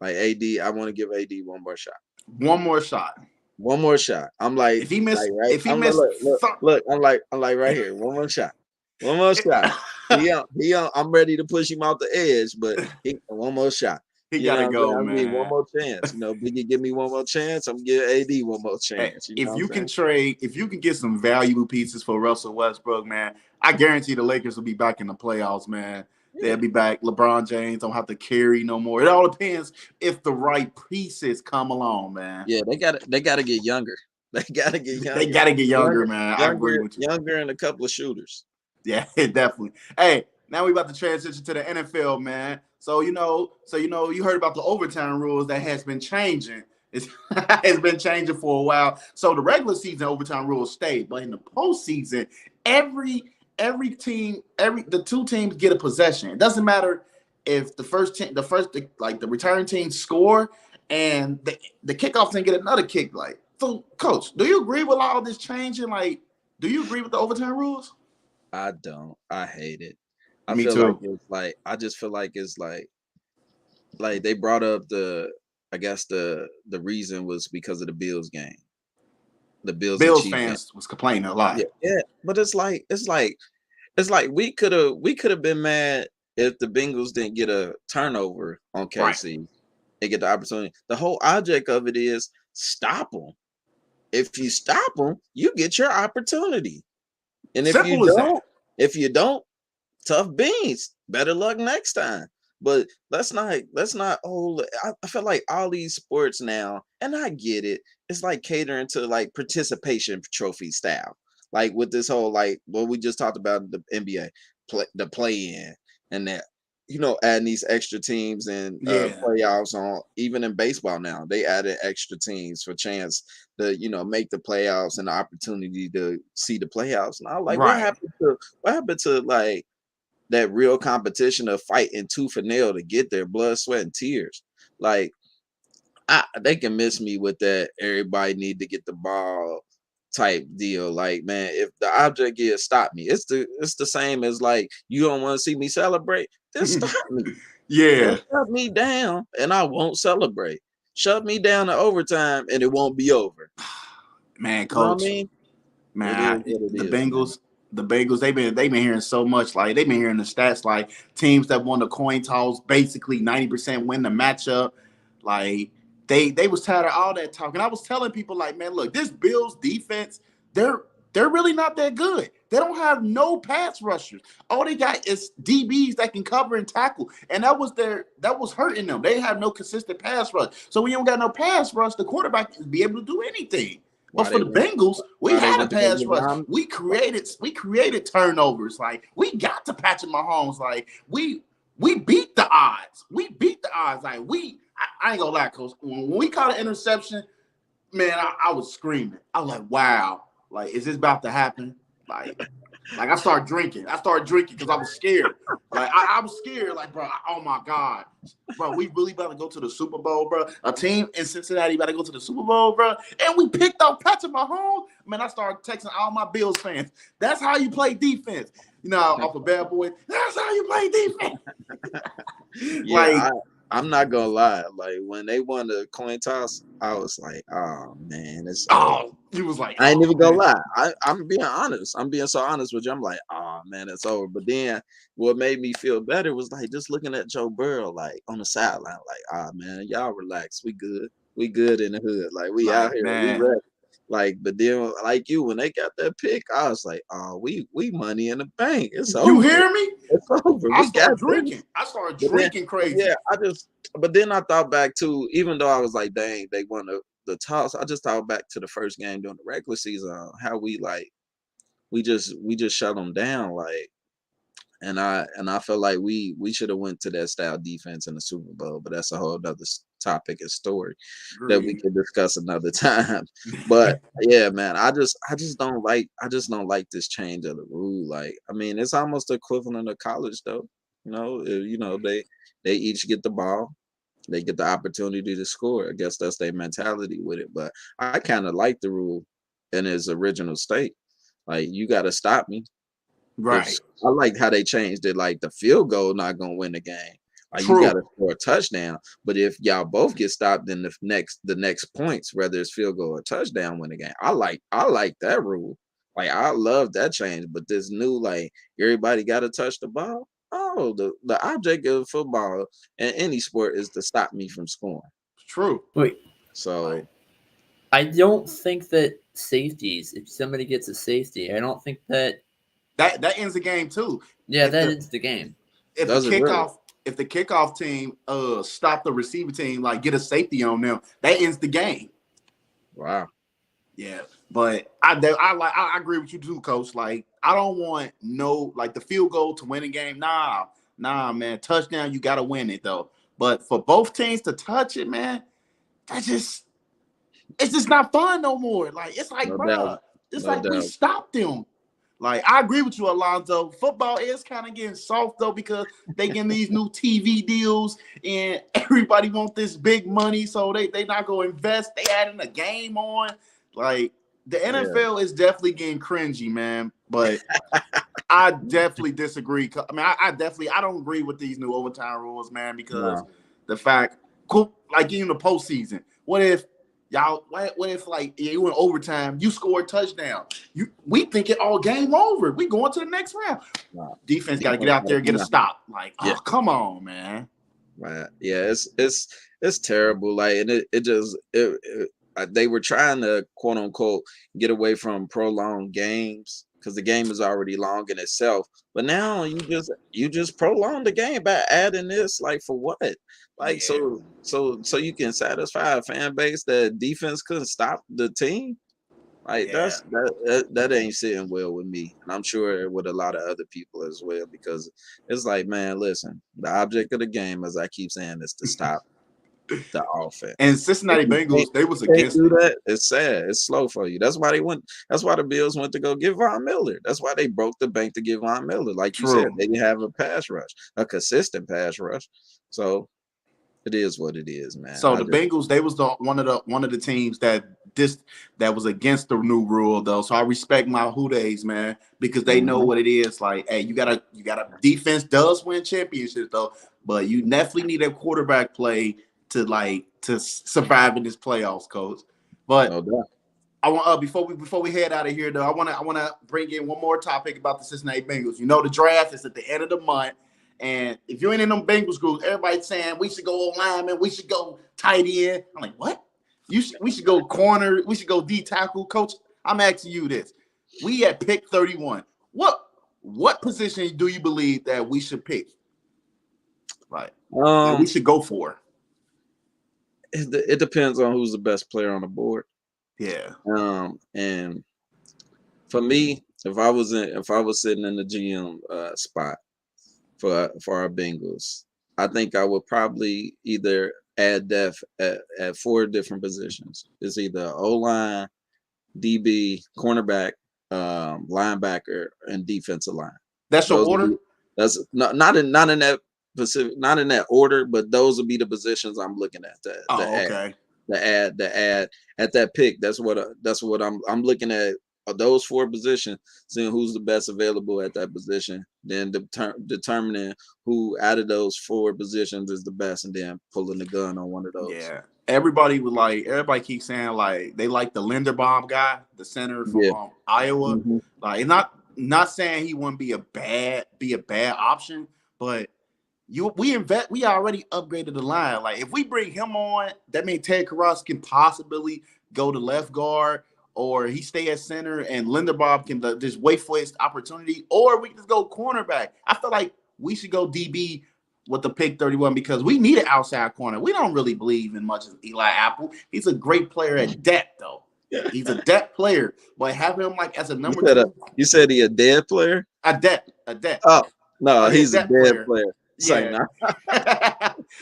Like, AD, I want to give AD one more shot. One more shot. One more shot. I'm like, if he missed, like, right? If he missed, look, I'm like right here. One more shot. One more shot. I'm ready to push him off the edge, but one more shot. He gotta go, man. I mean, one more chance. Biggie, give me one more chance. I'm gonna give AD one more chance. Hey, if you can get some valuable pieces for Russell Westbrook, man, I guarantee the Lakers will be back in the playoffs, man. They'll be back. LeBron James don't have to carry no more. It all depends if the right pieces come along, man. Yeah, they gotta get younger. They gotta get younger. They gotta get younger, man. I agree with you. Younger and a couple of shooters. Yeah, definitely. Hey, now we about to transition to the NFL, man. So you heard about the overtime rules that has been changing. It's been changing for a while. So the regular season overtime rules stayed, but in the postseason, the two teams get a possession. It doesn't matter if the return team score and the kickoff team get another kick. Like, so, Coach, do you agree with all this changing? Like, do you agree with the overtime rules? I don't. I hate it. Me too. I just feel like it's like they brought up I guess the reason was because of the Bills game. The Bills fans was complaining a lot. Yeah, but it's like we could have been mad if the Bengals didn't get a turnover on KC. Right. They get the opportunity. The whole object of it is stop them. If you stop them, you get your opportunity. And if you don't, tough beans. Better luck next time. But let's not. Oh, I feel like all these sports now, and I get it. It's like catering to like participation trophy style, like with this whole like what we just talked about in the NBA, the play in, and that adding these extra teams and playoffs on. Even in baseball now, they added extra teams for chance to make the playoffs and the opportunity to see the playoffs. And I was like, what happened to like that real competition of fighting tooth and nail to get their blood, sweat, and tears? Like, they can miss me with that. Everybody need to get the ball type deal. Like, man, if the object is stop me, it's the same as like you don't want to see me celebrate, then stop me. Yeah, then shut me down, and I won't celebrate. Shut me down to overtime, and it won't be over. Man, Coach. You know what I mean? Man, the Bengals. Man. The Bengals, they've been hearing so much. Like, they've been hearing the stats, like teams that won the coin toss basically 90% win the matchup. Like, they was tired of all that talk. And I was telling people, like, man, look, this Bills defense, they're really not that good. They don't have no pass rushers. All they got is DBs that can cover and tackle. And that was hurting them. They have no consistent pass rush. So when you don't got no pass rush, the quarterback can be able to do anything. But for the Bengals, we had a pass rush. We created turnovers. Like, we got to Patrick Mahomes. Like, we beat the odds. We beat the odds. Like, I ain't gonna lie, Coach. When we caught an interception, man, I was screaming. I was like, wow. Like, is this about to happen? Like I started drinking. Because I was scared. Like, I was scared. Like, bro, oh my God. Bro, we really about to go to the Super Bowl, bro. A team in Cincinnati about to go to the Super Bowl, bro. And we picked up Patrick Mahomes. Man, I started texting all my Bills fans. That's how you play defense. Off a bad boy. That's how you play defense. Yeah, I'm not gonna lie. Like, when they won the coin toss, I was like, "Oh man, it's." You was like, I ain't even gonna lie. I'm being honest. I'm being so honest with you. I'm like, "Oh man, it's over." But then, what made me feel better was like just looking at Joe Burrow, like on the sideline, like, "Ah man, y'all relax. We good. We good in the hood. Like, we out here. Man. We ready." Like, but then, like you, when they got that pick, I was like, "Oh, we money in the bank. It's over. You hear me? It's over." I started drinking crazy. Yeah, but then I thought back to, even though I was like, dang, they won the toss. I just thought back to the first game during the regular season, how we just shut them down, like. And I feel like we should have went to that style defense in the Super Bowl, but that's a whole other topic and story that we can discuss another time. But yeah, man, I just don't like this change of the rule. Like, I mean, it's almost the equivalent of college, though. They each get the ball, they get the opportunity to score. I guess that's their mentality with it. But I kind of like the rule in its original state. Like, you got to stop me. Right. I like how they changed it. Like, the field goal not gonna win the game. Like, True. you got to score a touchdown. But if y'all both get stopped, then the next points, whether it's field goal or touchdown, win the game. I like that rule. Like, I love that change. But this new, like, everybody got to touch the ball. Oh, the object of football and any sport is to stop me from scoring. True. Wait. So I don't think that safeties, if somebody gets a safety, I don't think that ends the game too. Yeah, that ends the game. If the kickoff team stop the receiving team, like get a safety on them, that ends the game. Wow. Yeah, but I agree with you too, Coach. Like, I don't want the field goal to win a game. Nah, man. Touchdown, you gotta win it though. But for both teams to touch it, man, it's just not fun no more. Like, it's like, we stopped them. Like, I agree with you, Alonzo. Football is kind of getting soft though, because they getting these new TV deals and everybody want this big money, so they not gonna invest. They adding a game on. Like, the NFL is definitely getting cringy, man. But I definitely disagree. I mean, I don't agree with these new overtime rules, man, because the fact, like in the postseason, what if like you in overtime, you score a touchdown? We think it all game over. We going to the next round. Defense got to get out there and get a stop. Like, come on, man. Right. Yeah, it's terrible. Like, and they were trying to, quote unquote, get away from prolonged games because the game is already long in itself. But now you just prolong the game by adding this, like, for what? Like, so you can satisfy a fan base that defense couldn't stop the team. Like, that ain't sitting well with me, and I'm sure with a lot of other people as well, because it's like, man, listen, the object of the game, as I keep saying, is to stop the offense. And Cincinnati Bengals, they was against do that. It's sad. It's slow for you. That's why That's why the Bills went to go get Von Miller. That's why they broke the bank to get Von Miller. Like you said, they didn't have a pass rush, a consistent pass rush. So it is what it is, man. So the Bengals, they was one of the teams that was against the new rule, though. So I respect my Who Days, man, because they know what it is. Like, hey, you gotta defense does win championships, though, but you definitely need a quarterback play to survive in this playoffs, Coach. But I want before we head out of here, though, I wanna bring in one more topic about the Cincinnati Bengals. You know, the draft is at the end of the month. And if you ain't in them Bengals groups, everybody's saying we should go lineman, we should go tight end. I'm like, what? We should go corner, we should go D tackle. Coach, I'm asking you this. We at pick 31. What position do you believe that we should pick? Right. That we should go for? It depends on who's the best player on the board. Yeah. And for me, if I was sitting in the GM spot for our Bengals, I think I would probably either add depth at 4 different positions. It's either O-line, DB, cornerback, linebacker, and defensive line. That's your order? That's not in that specific, not in that order, but those would be the positions I'm looking at. The add at that pick. That's what I'm looking at. Those 4 positions, seeing who's the best available at that position, then determining who out of those 4 positions is the best, and then pulling the gun on one of those. Yeah. Everybody keeps saying like they like the Linderbaum guy, the center from Iowa. Like, not saying he wouldn't be a bad option, but we already upgraded the line. Like, if we bring him on, that means Ted Karras can possibly go to left guard, or he stay at center and Linderbaum can just wait for his opportunity, or we can just go cornerback. I feel like we should go DB with the pick 31 because we need an outside corner. We don't really believe in much as Eli Apple. He's a great player at depth, though. He's a depth player, but have him like as a number 2. You said he a dead player? A depth. Oh, no, he's a dead player. Yeah.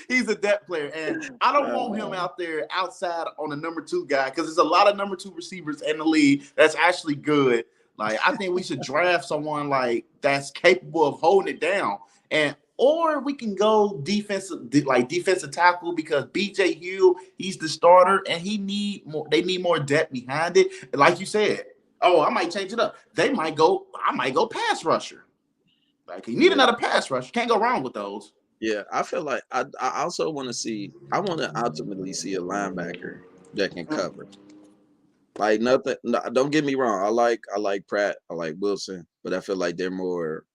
He's a depth player, and I don't want him out there outside on a number 2 guy because there's a lot of number 2 receivers in the league that's actually good. Like, I think we should draft someone like that's capable of holding it down, or we can go defensive tackle because BJ Hill, he's the starter, and they need more depth behind it. And like you said, I might change it up. I might go pass rusher. Like, you need another pass rush. Can't go wrong with those. Yeah, I feel like I also want to ultimately see a linebacker that can cover. Like, nothing. No, don't get me wrong. I like Pratt. I like Wilson, but I feel like they're more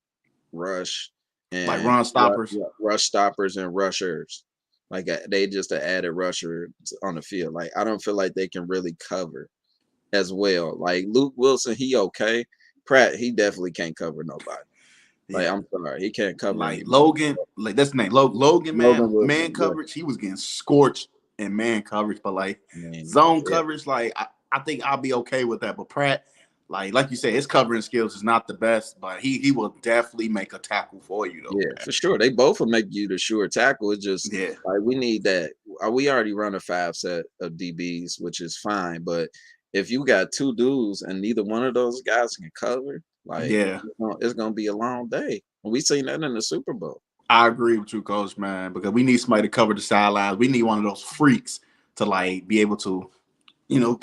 rush and like run stoppers, rush stoppers and rushers. Like, they just an added rusher on the field. Like, I don't feel like they can really cover as well. Like, Luke Wilson, he okay. Pratt, he definitely can't cover nobody. Like, I'm sorry, he can't cover. Like anybody. Logan, like that's the name. Logan, man coverage. He was getting scorched in man coverage, but like zone coverage, like I think I'll be okay with that. But Pratt, like you said, his covering skills is not the best, but he will definitely make a tackle for you, though. Yeah, man. For sure. They both will make you the sure tackle. It's just like we need that. We already run a 5 set of DBs, which is fine, but if you got 2 dudes and neither one of those guys can cover, like, it's gonna be a long day. We seen that in the Super Bowl. I agree with you, Coach, man, because we need somebody to cover the sidelines. We need one of those freaks to like be able to,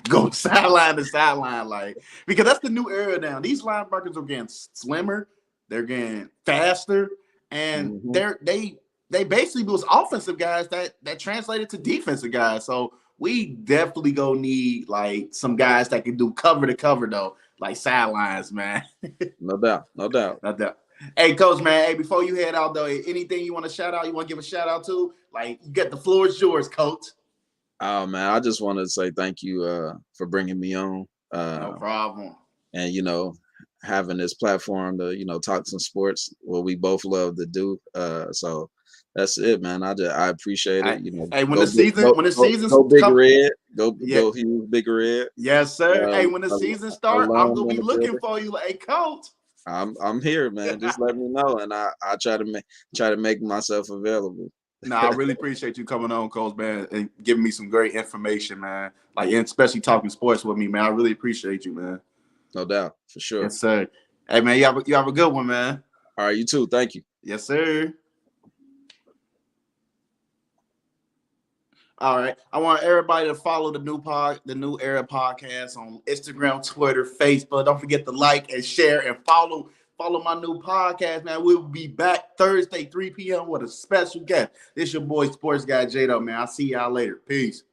go sideline to sideline, like, because that's the new era now. These linebackers are getting slimmer, they're getting faster, and they basically was offensive guys that translated to defensive guys. So we definitely gonna need like some guys that can do cover to cover though. Like sidelines, man. No doubt. Hey, Coach, man. Hey, before you head out, though, anything you want to shout out? You want to give a shout out to? Like, you get the floor is yours, Coach. Oh man, I just want to say thank you for bringing me on. No problem. And having this platform to, you know, talk some sports, what we both love to do. So that's it, man. I appreciate it. You know, Hey, when go the season's go Big come, Red, yeah, go Hughes Big Red. yes, sir. Hey, when the season start, I'm Alum gonna in be the looking building. for you, like, hey, coach. I'm here, man. Just let me know, and I try to make myself available. Nah, I really appreciate you coming on, Coach, man, and giving me some great information, man. Like, and especially talking sports with me, man. I really appreciate you, man. No doubt, for sure. Yes, sir. Hey, man, you have a good one, man. All right, you too. Thank you. Yes, sir. All right. I want everybody to follow the New Era podcast on Instagram, Twitter, Facebook. Don't forget to like and share and follow my new podcast, man. We'll be back Thursday, 3 p.m. with a special guest. This your boy, Sports Guy J-Do, man. I'll see y'all later. Peace.